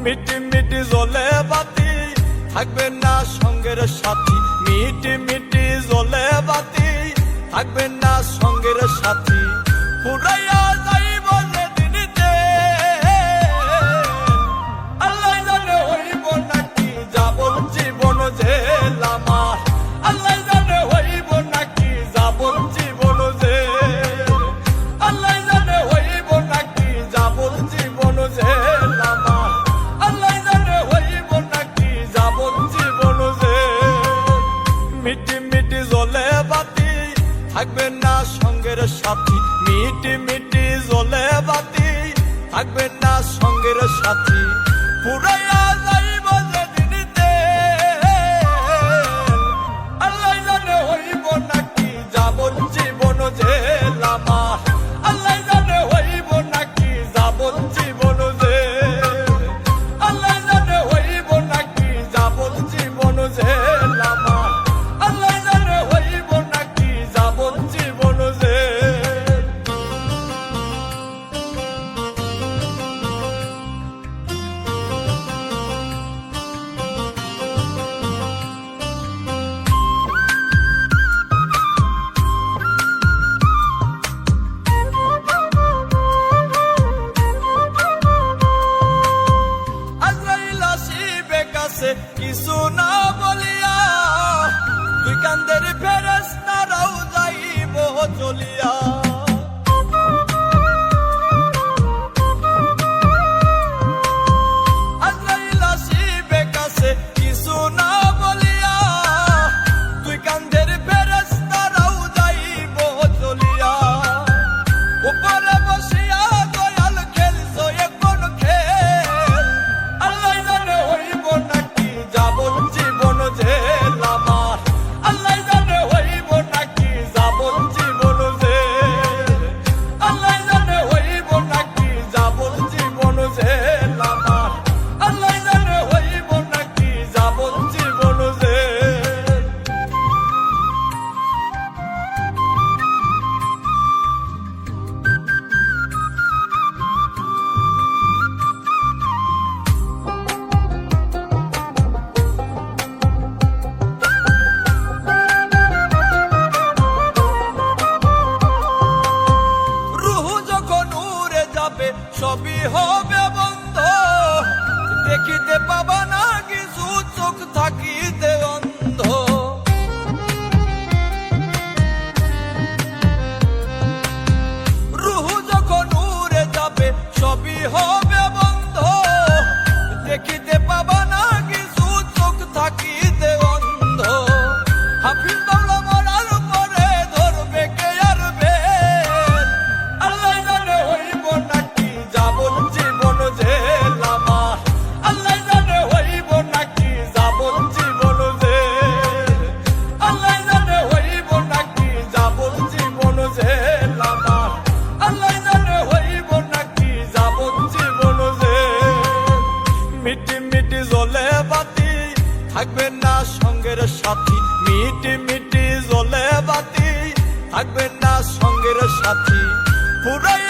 মিটি মিটি জ্বলে বাতি থাকবে না সঙ্গের সাথী, মিটি মিটি জ্বলে বাতি থাকবে না সঙ্গের সাথী, পুরাইয়া যাইব যেদিনিতে আল্লাহ জানে হইব নাকি যাবন জীবন জেল আমার, আল্লাহ জানে হইব নাকি যাবন জীবন জেল, আল্লাহ জানে হইব নাকি যাবন জীবন জেল আমার, আল্লাহ জানে হইব নাকি যাবন জীবন জেল। মিটি মিটি জ্বলে বাতি থাকবে না সঙ্গের সাথী, মিটি মিটি জ্বলে বাতি থাকবে না সঙ্গের সাথী, পুরাইয়া যাইব যেদিনিতে আল্লাহ জানে হইব নাকি যাবন জীবন জেল আমার, আল্লাহ জানে হইব নাকি যাবন জীবন জেল, আল্লাহ জানে হইব নাকি যাবন জীবন জেল আমার, আল্লাহ জানে হইব নাকি যাবন জীবন জেল। আজরাইল আসিবে কাছে কিছু না বলিয়া, দুই কান্দের ফেরেশতারাও যাইব চলিয়া, আজরাইল আসিবে কাছে কিছু না বলিয়া, দুই কান্দের ফেরেশতারাও যাইব চলিয়া, উপরে বসিয়া দয়াল খেলছো এখন খেল, আল্লাহ জানে হইব নাকি যাবন জীবন জেল আমার, আল্লাহ জানে হইব নাকি যাবন জীবন জেল, আল্লাহ জানে হইব নাকি যাবন জীবন জেল আমার, আল্লাহ জানে হইব নাকি যাবন জীবন জেল। রুহ যখন উড়ে যাবে সবই হবে বন্ধ, দেখিতে পাবা না কিছু চোখ থাকিতে অন্ধ, রুহ যখন উড়ে যাবে সবই হবে বন্ধ, দেখিতে পাবা না কিছু চোখ থাকিতে অন্ধ, হাফিজ বাংলা মরার পরে ধরবে কে আর বেল, আল্লাহ জানে হইব নাকি যাবন জীবন জেল আমার, আল্লাহ জানে হইব নাকি যাবন জীবন জেল, আল্লাহ জানে হইব নাকি যাবন জীবন জেল আমার, আল্লাহ জানে হইব নাকি যাবন জীবন জেল। মিটি মিটি জ্বলে বাতি থাকবে না সঙ্গের সাথী, মিটি মিটি জ্বলে বাতি থাকবে না সঙ্গের সাথী, পুরাই